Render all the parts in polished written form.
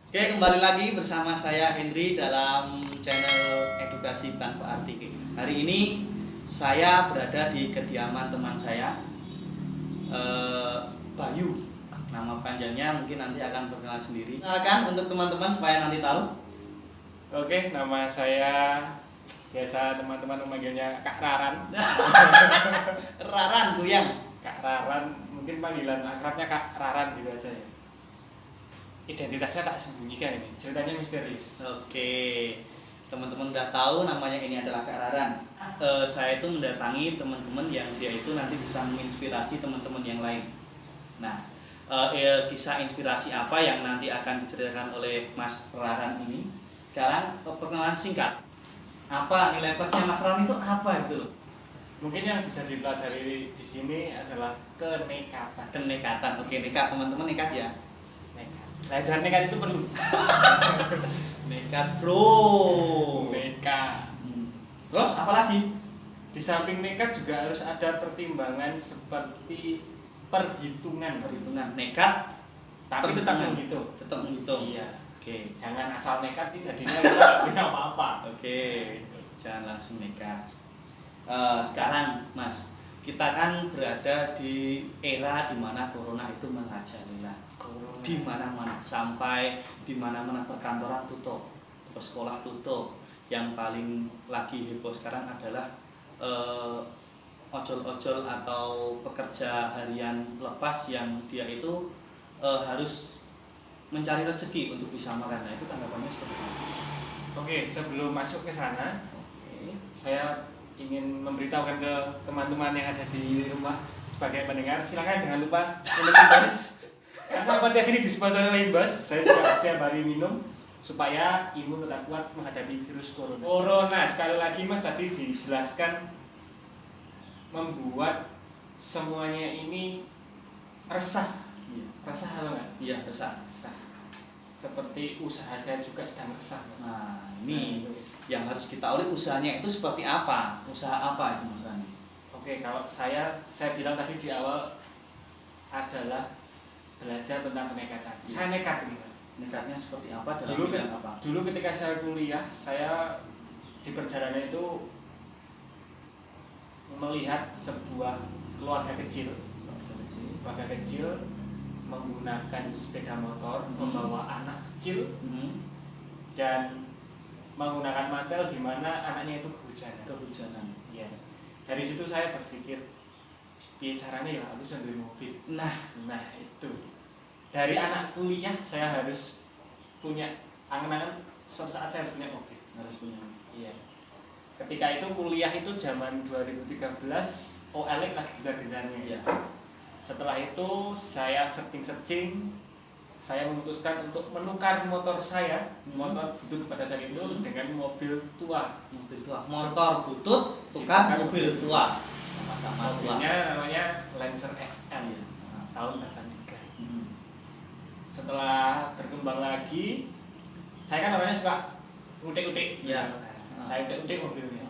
Oke, kembali lagi bersama saya Henry dalam channel Edukasi Tanpa Arti. Hari ini saya berada di kediaman teman saya, Bayu. Nama panjangnya mungkin nanti akan terkenal sendiri. Kenalkan untuk teman-teman supaya nanti tahu. Oke, nama saya biasa teman-teman memanggilnya Kak Raran. Raran Goyang. Kak Raran, mungkin panggilan akrabnya Kak Raran gitu aja ya. Identitasnya tak sembunyikan ini, ceritanya misterius. Oke, teman-teman udah tahu namanya ini adalah Kak Raran. Saya itu mendatangi teman-teman yang dia itu nanti bisa menginspirasi teman-teman yang lain. Nah, kisah inspirasi apa yang nanti akan diceritakan oleh Mas Raran ini? Sekarang perkenalan singkat. Apa nilai plusnya Mas Raran itu apa gitu loh? Mungkin yang bisa dipelajari di sini adalah kenekatan. Kenekatan. Oke, nekat teman-teman, nekat ya. Nekat. Belajar nekat itu perlu. Nekat, Bro. Nekat. Terus apa lagi? Di samping nekat juga harus ada pertimbangan seperti perhitungan. Perhitungan. Nekat Tapi tetap menghitung. Tetap menghitung. Iya. Oke. Jangan asal nekat jadinya kita nggak punya apa-apa. Oke. Jangan langsung nekat. Sekarang Mas, kita kan berada di era di mana corona itu merajalela. Di mana-mana, sampai di mana-mana perkantoran tutup, terus sekolah tutup. Yang paling lagi heboh sekarang adalah ojol-ojol atau pekerja harian lepas yang dia itu harus mencari rezeki untuk bisa makan. Nah, itu tanggapannya seperti apa? Oke, sebelum masuk ke sana, Oke. saya ingin memberitahukan ke teman-teman yang ada di rumah sebagai pendengar, silakan jangan lupa minum Imbas. Karena podcast ini disponsori oleh Imbas, saya juga setiap hari minum supaya imun tetap kuat menghadapi virus corona. Corona sekali lagi Mas tadi dijelaskan membuat semuanya ini resah. Iya. Resah atau enggak? Iya, resah. Resah. Seperti usaha saya juga sedang resah, Mas. Nah, ini yang harus kita ulik, usahanya itu seperti apa? Usaha apa itu Mas Rani? Oke, kalau saya bilang tadi di awal adalah belajar tentang kenekatan. Iya. Saya nekat ini, Mas. Nekatnya seperti apa dalam Dulu, bidang apa? dulu ketika saya kuliah, saya di perjalanan itu melihat sebuah keluarga kecil menggunakan sepeda motor, membawa anak kecil dan menggunakan mantel di mana anaknya itu kehujanan. Ya. Dari situ saya berpikir, ya caranya ya aku sambil mobil. Nah itu. Dari anak kuliah saya harus punya angan-angan suatu saat saya harus punya mobil. Harus punya. Iya. Ketika itu kuliah itu zaman 2013, OLX lagi gencar-gencarnya. Iya. Setelah itu saya searching, saya memutuskan untuk menukar motor saya, motor butut pada saat itu dengan mobil tua. Mobil tua. Motor butut, tukar mobil tua. Sama-sama tua. Mobilnya namanya Lancer SL Iya. tahun 83. Setelah berkembang lagi, saya kan orangnya suka utik-utik. Iya. Saya utik-utik mobilnya.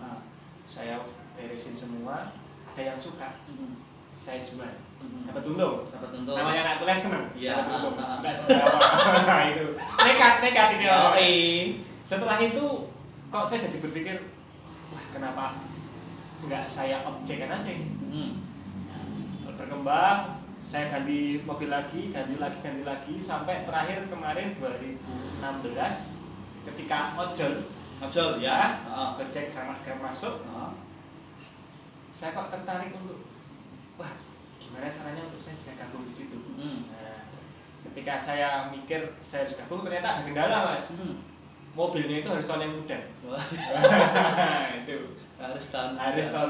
Saya Saya beresin semua, ada yang suka, saya jual. Dapat untung. dapat untuk. Namanya anak kuliah seneng. Iya. Dapat untung. Enggak seberapa. Itu nekat ini. Setelah itu kok saya jadi berpikir, wah kenapa enggak saya objekkan aja ini. Berkembang, saya ganti mobil lagi, ganti lagi sampai terakhir kemarin 2016 ketika ojol ya. Gojek sama Grab masuk, saya kok tertarik untuk wah gimana caranya untuk saya bisa gabung di situ. Nah, ketika saya mikir saya harus gabung, ternyata ada kendala, Mas. Mobilnya itu harus tahun yang muda. Itu harus tahun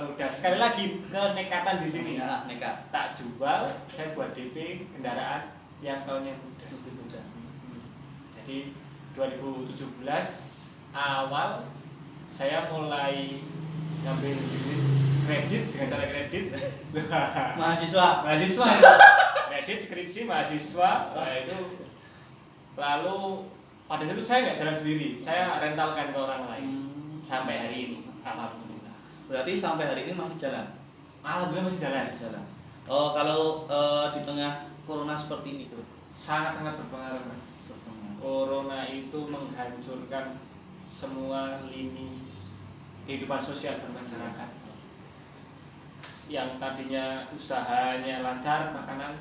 muda. Sekali lagi kenekatan di sini. Ya, nekat. Tak jual, saya buat DP kendaraan yang tahunnya muda. Jadi 2017 awal saya mulai ngambil kredit dengan cara kredit. Mahasiswa. Kredit skripsi mahasiswa. Nah, itu lalu pada saat itu saya nggak jalan sendiri, saya rentalkan ke orang lain sampai hari ini. Alhamdulillah. Berarti sampai hari ini masih jalan. Alhamdulillah masih jalan. Oh, kalau di tengah corona seperti ini tuh Sangat-sangat berpengaruh, Mas. Corona itu menghancurkan semua lini kehidupan sosial bermasyarakat. Yang tadinya usahanya lancar, makanan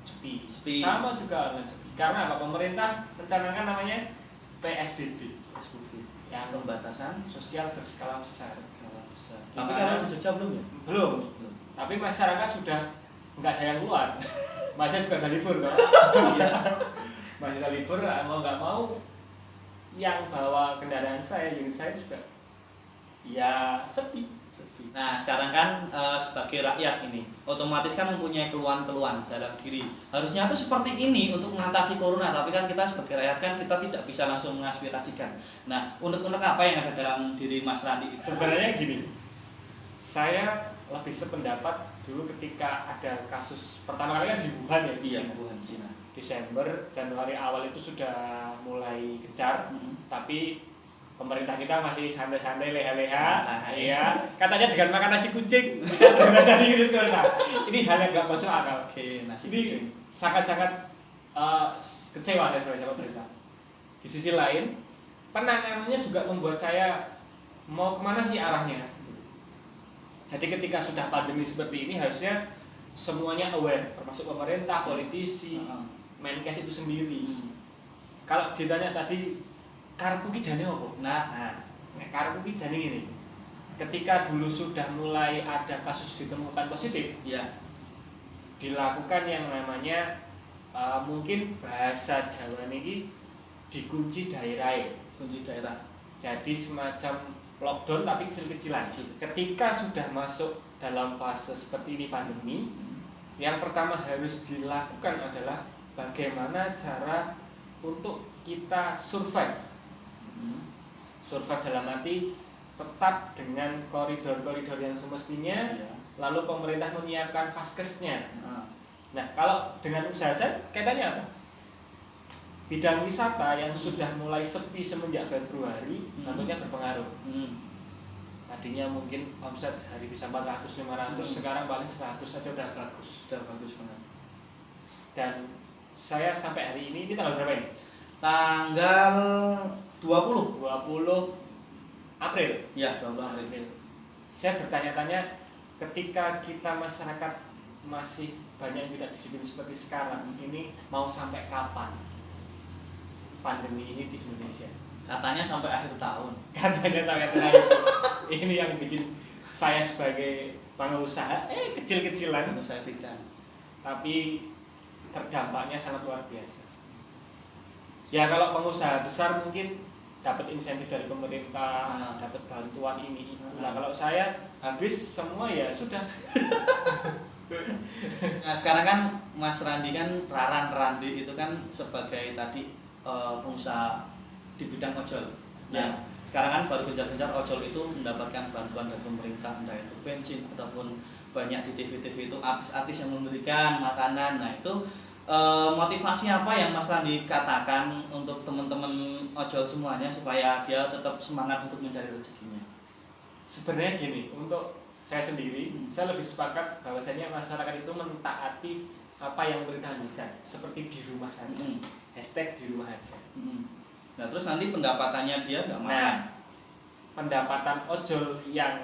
sepi. Sama juga online sepi. Karena apa? Pemerintah mencanangkan namanya PSBB, yang pembatasan sosial berskala besar. Tapi kalau di Jogja belum ya? Belum. Tapi masyarakat sudah nggak ada yang keluar. Masih juga ada libur kok. Masih ada libur, mau nggak mau yang bawa kendaraan saya, unit saya juga ya sepi. Nah sekarang kan sebagai rakyat ini otomatis kan mempunyai keluhan-keluhan dalam diri. Harusnya itu seperti ini untuk mengatasi corona, tapi kan kita sebagai rakyat kan kita tidak bisa langsung mengaspirasikan. Nah unek-unek apa yang ada dalam diri Mas Randi? Sebenarnya gini, saya lebih sependapat dulu ketika ada kasus pertama kali kan di Wuhan ya, di Wuhan, Cina. Desember, Januari awal itu sudah mulai gencar, tapi pemerintah kita masih santai-santai, leha-leha, ya. Katanya dengan makan nasi kucing, ini hal yang nggak masuk akal. Oke, nasi ini kucing. Sangat-sangat kecewa saya sebagai pemerintah. Di sisi lain, penanganannya juga membuat saya mau kemana sih arahnya. Jadi ketika sudah pandemi seperti ini harusnya semuanya aware, termasuk pemerintah, politisi, Menkes itu sendiri. Kalau ditanya tadi karepku ki jane apa? Nah, karepku ki jane ngene. Ketika dulu sudah mulai ada kasus ditemukan positif, ya, dilakukan yang namanya mungkin bahasa Jawa niki dikunci daerah. Kunci daerah. Jadi semacam lockdown tapi kecil-kecilan. Ketika sudah masuk dalam fase seperti ini pandemi, yang pertama harus dilakukan adalah bagaimana cara untuk kita survive. Survive dalam arti tetap dengan koridor-koridor yang semestinya, lalu pemerintah menyiapkan vaskesnya. Nah, kalau dengan usaha saya, kaitannya apa? Bidang wisata yang sudah mulai sepi semenjak Februari, tentunya berpengaruh. Tadinya mungkin omset sehari bisa 400-500, sekarang paling 100 saja udah bagus. Udah bagus banget. Dan saya sampai hari ini tanggal berapa ini? Tanggal 20 April. Ya, 20 April. Saya bertanya-tanya, ketika kita masyarakat masih banyak yang tidak disiplin seperti sekarang, ini mau sampai kapan pandemi ini di Indonesia? Katanya sampai akhir tahun. Katanya sampai akhir tahun. Ini yang bikin saya sebagai pengusaha kecil-kecilan, tapi terdampaknya sangat luar biasa. Ya kalau pengusaha besar mungkin dapat insentif dari pemerintah, dapat bantuan ini itu. Nah kalau saya habis semua ya sudah. Nah sekarang kan Mas Randi kan Randi itu kan sebagai tadi pengusaha di bidang ojol. Nah sekarang kan baru gencar-gencar ojol itu mendapatkan bantuan dari pemerintah, entah itu bensin ataupun banyak di TV-TV itu artis-artis yang memberikan makanan. Nah itu motivasi apa yang Mas Randi katakan untuk teman-teman ojol semuanya supaya dia tetap semangat untuk mencari rezekinya? Sebenarnya gini, untuk saya sendiri, saya lebih sepakat bahwasanya masyarakat itu mentaati apa yang pemerintah anjurkan, seperti di rumah saja, hashtag di rumah aja. Nah terus nanti pendapatannya dia nggak makan. Nah, pendapatan ojol yang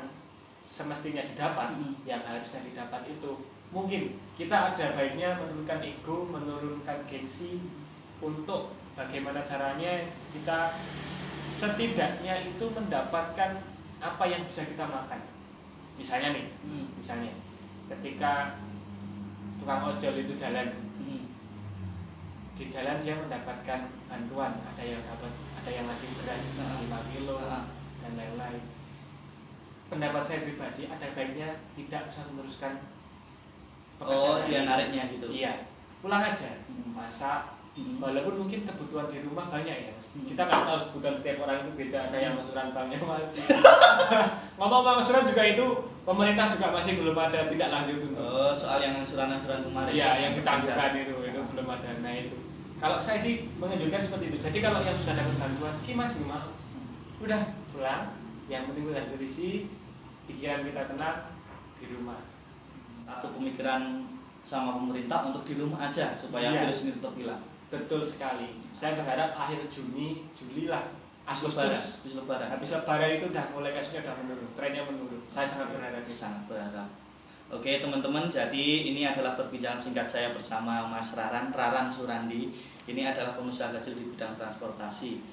semestinya didapat, yang harusnya didapat itu mungkin kita ada baiknya menurunkan ego, menurunkan gengsi untuk bagaimana caranya kita setidaknya itu mendapatkan apa yang bisa kita makan. Misalnya nih, misalnya ketika tukang ojol itu jalan, di jalan dia mendapatkan bantuan, ada yang ngasih beras 5 kilo dan lain-lain. Pendapat saya pribadi ada baiknya tidak usah meneruskan pekerjaan. Dia nariknya gitu. Iya, pulang aja, masak. Walaupun mungkin kebutuhan di rumah banyak ya, kita nggak tahu kebutuhan setiap orang itu beda. Ada yang masuran banknya masih. Ngomong masuran juga itu pemerintah juga masih belum ada tindak lanjut untuk. Soal yang ansuran kemarin. Iya, yang ditangguhkan itu belum ada. Nah itu. Kalau saya sih menganjurkan seperti itu. Jadi kalau yang sudah dapat bantuan, mas gimana? Udah pulang. Yang penting udah terisi, pikiran kita tenang di rumah. Atau pemikiran sama pemerintah untuk di rumah aja supaya virus ini tetap hilang. Betul sekali. Saya berharap akhir Juni, Juli lah, Habis lebaran. Habis lebaran itu udah mulai kasusnya udah menurun, trennya menurun. Saya sangat berharap. Sangat berharap. Oke teman-teman, jadi ini adalah perbincangan singkat saya bersama Mas Raran Surandi. Ini adalah pengusaha kecil di bidang transportasi.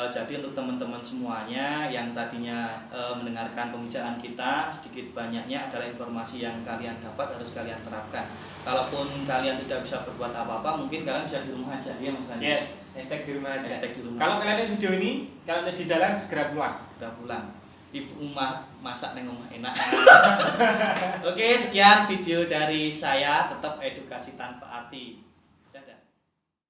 Jadi untuk teman-teman semuanya yang tadinya mendengarkan pembicaraan kita, sedikit banyaknya adalah informasi yang kalian dapat harus kalian terapkan. Kalaupun kalian tidak bisa berbuat apa-apa, mungkin kalian bisa di rumah aja ya Mas Randi. Yes, hashtag di rumah aja. Hashtag di rumah Kalau aja. kalian lihat video ini, kalau lihat di jalan segera pulang. Segera pulang. Ibu rumah masak neng rumah enak. Oke, sekian video dari saya, tetap edukasi tanpa arti.